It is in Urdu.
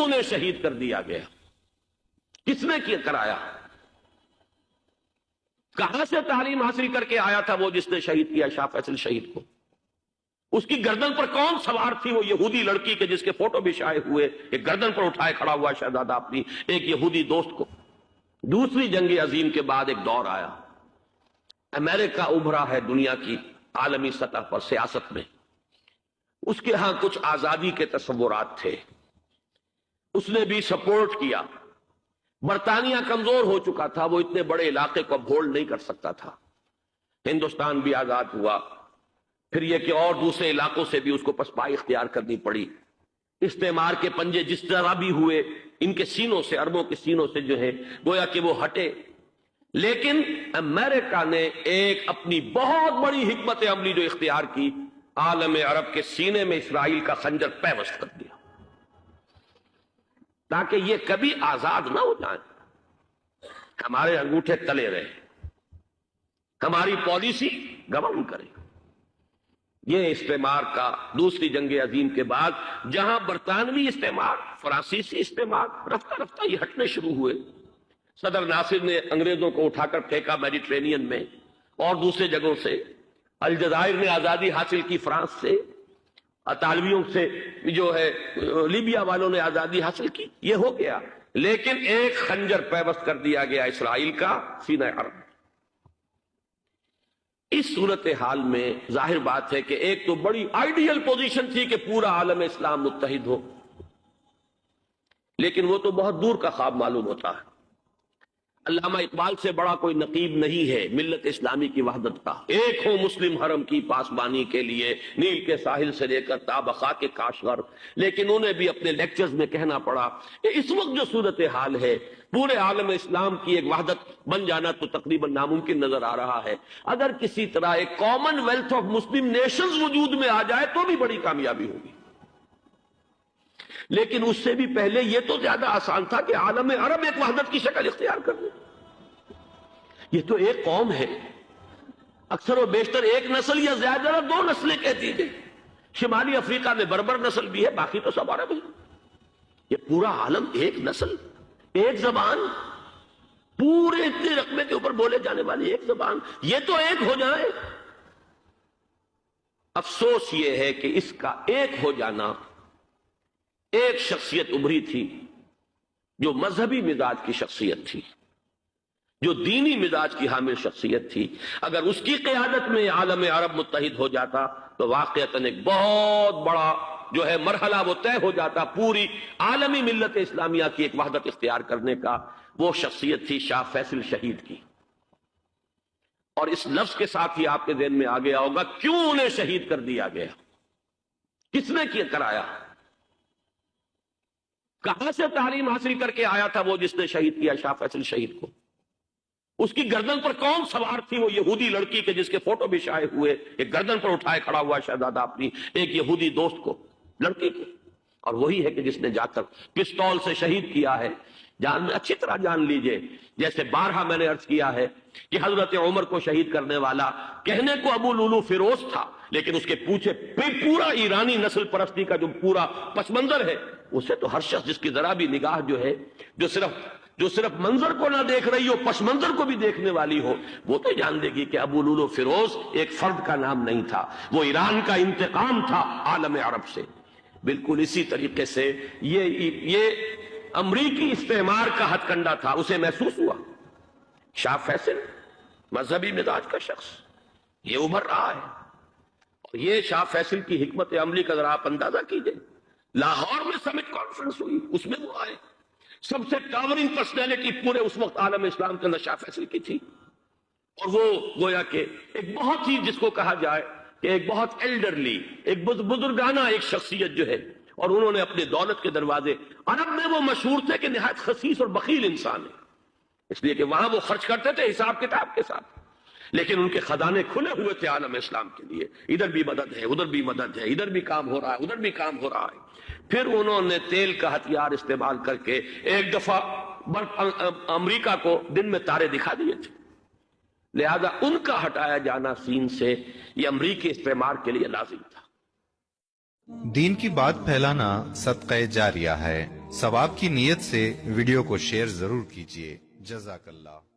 انہیں شہید کر دیا گیا؟ کس نے کیا کرایا؟ کہاں سے تعلیم حاصل کر کے آیا تھا وہ جس نے شہید کیا شاہ فیصل شہید کو؟ اس کی گردن پر کون سوار تھی؟ وہ یہودی لڑکی کے جس کے فوٹو بھی شائع ہوئے، ایک گردن پر اٹھائے کھڑا ہوا شہزادہ اپنی ایک یہودی دوست کو۔ دوسری جنگ عظیم کے بعد ایک دور آیا، امریکہ ابھرا ہے دنیا کی عالمی سطح پر سیاست میں، اس کے ہاں کچھ آزادی کے تصورات تھے، اس نے بھی سپورٹ کیا۔ برطانیہ کمزور ہو چکا تھا، وہ اتنے بڑے علاقے کو اب ہولڈ نہیں کر سکتا تھا۔ ہندوستان بھی آزاد ہوا، پھر یہ کہ اور دوسرے علاقوں سے بھی اس کو پسپائی اختیار کرنی پڑی۔ استعمار کے پنجے جس طرح بھی ہوئے ان کے سینوں سے، عربوں کے سینوں سے جو ہے گویا کہ وہ ہٹے، لیکن امریکہ نے ایک اپنی بہت بڑی حکمت عملی جو اختیار کی، عالم عرب کے سینے میں اسرائیل کا خنجر پیوست کر دیا تاکہ یہ کبھی آزاد نہ ہو جائیں، ہمارے انگوٹھے تلے رہے، ہماری پالیسی گورن کرے۔ یہ استعمار کا دوسری جنگ عظیم کے بعد جہاں برطانوی استعمار، فرانسیسی استعمار رفتہ رفتہ یہ ہٹنے شروع ہوئے، صدر ناصر نے انگریزوں کو اٹھا کر پھینکا میڈیٹرینین میں اور دوسرے جگہوں سے، الجزائر نے آزادی حاصل کی فرانس سے، اطالویوں سے جو ہے لیبیا والوں نے آزادی حاصل کی، یہ ہو گیا، لیکن ایک خنجر پیوست کر دیا گیا اسرائیل کا سینہ عرب۔ اس صورتحال میں ظاہر بات ہے کہ ایک تو بڑی آئیڈیل پوزیشن تھی کہ پورا عالم اسلام متحد ہو، لیکن وہ تو بہت دور کا خواب معلوم ہوتا ہے۔ علامہ اقبال سے بڑا کوئی نقیب نہیں ہے ملت اسلامی کی وحدت کا، ایک ہو مسلم حرم کی پاسبانی کے لیے نیل کے ساحل سے لے کر تا بخاک کاشغر، لیکن انہیں بھی اپنے لیکچرز میں کہنا پڑا کہ اس وقت جو صورتحال ہے پورے عالم اسلام کی ایک وحدت بن جانا تو تقریباً ناممکن نظر آ رہا ہے۔ اگر کسی طرح ایک common wealth of Muslim nations وجود میں آ جائے تو بھی بڑی کامیابی ہوگی، لیکن اس سے بھی پہلے یہ تو زیادہ آسان تھا کہ عالم عرب ایک وحدت کی شکل اختیار کر لے۔ یہ تو ایک قوم ہے، اکثر و بیشتر ایک نسل یا زیادہ دو نسلیں کہتی گئی، شمالی افریقہ میں بربر نسل بھی ہے، باقی تو سب عرب ہے۔ یہ پورا عالم ایک نسل، ایک زبان، پورے اتنے رقبے کے اوپر بولے جانے والی ایک زبان، یہ تو ایک ہو جائے۔ افسوس یہ ہے کہ اس کا ایک ہو جانا، ایک شخصیت ابھری تھی جو مذہبی مزاج کی شخصیت تھی، جو دینی مزاج کی حامل شخصیت تھی، اگر اس کی قیادت میں عالم عرب متحد ہو جاتا تو واقعتاً ایک بہت بڑا جو ہے مرحلہ وہ طے ہو جاتا پوری عالمی ملت اسلامیہ کی ایک وحدت اختیار کرنے کا۔ وہ شخصیت تھی شاہ فیصل شہید کی، اور اس لفظ کے ساتھ ہی آپ کے ذہن میں آ گیا ہوگا کیوں انہیں شہید کر دیا گیا، کس نے کیا کرایا؟ کہاں سے تعلیم حاصل کر کے آیا تھا وہ جس نے شہید کیا شاہ فیصل شہید کو؟ اس کی گردن پر کون سوار تھی؟ وہ یہودی لڑکی کے جس کے فوٹو بھی شائع ہوئے، ایک گردن پر اٹھائے کھڑا ہوا شہزادہ اپنی ایک یہودی دوست کو، لڑکی کو، اور وہی ہے کہ جس نے جا کر پستول سے شہید کیا ہے۔ اچھی طرح جان لیجئے، جیسے بارہا میں نے عرض کیا ہے کہ حضرت عمر کو شہید کرنے والا کہنے کو ابو لولو فیروز تھا، لیکن اس کے پیچھے پورا ایرانی نسل پرستی کا جو پورا پس منظر ہے، اسے تو ہر شخص جس کی ذرا بھی نگاہ جو ہے جو صرف منظر کو نہ دیکھ رہی ہو، پس منظر کو بھی دیکھنے والی ہو، وہ تو جان دے گی کہ ابو لولو فیروز ایک فرد کا نام نہیں تھا، وہ ایران کا انتقام تھا عالم عرب سے۔ بالکل اسی طریقے سے یہ امریکی استعمار کا ہتھ کنڈا تھا، اسے محسوس ہوا۔ شاہ فیصل مذہبی مزاج کا شخص یہ ابھر رہا ہے، اور یہ شاہ فیصل کی حکمت عملی کا ذرا آپ اندازہ کیجئے۔ لاہور میں سمٹ کانفرنس ہوئی، اس میں وہ آئے، سب سے ٹاورنگ پرسنالٹی پورے اس وقت عالم اسلام کے اندر شاہ فیصل کی تھی، اور وہ گویا کہ ایک بہت ہی جس کو کہا جائے کہ ایک بہت ایلڈرلی، ایک بزرگانہ ایک شخصیت جو ہے، اور انہوں نے اپنے دولت کے دروازے، عرب میں وہ مشہور تھے کہ نہایت خسیس اور بخیل انسان ہے، اس لیے کہ وہاں وہ خرچ کرتے تھے حساب کتاب کے ساتھ، لیکن ان کے خزانے کھلے ہوئے تھے عالم اسلام کے لیے، ادھر بھی مدد ہے، ادھر بھی مدد ہے، ادھر بھی کام ہو رہا ہے، ادھر بھی کام ہو رہا ہے۔ پھر انہوں نے تیل کا ہتھیار استعمال کر کے ایک دفعہ امریکہ کو دن میں تارے دکھا دیے تھے، لہذا ان کا ہٹایا جانا سین سے یہ امریکی استعمار کے لیے لازم تھا۔ دین کی بات پھیلانا صدقہ جاریہ ہے۔ ثواب کی نیت سے ویڈیو کو شیئر ضرور کیجیے۔ جزاک اللہ۔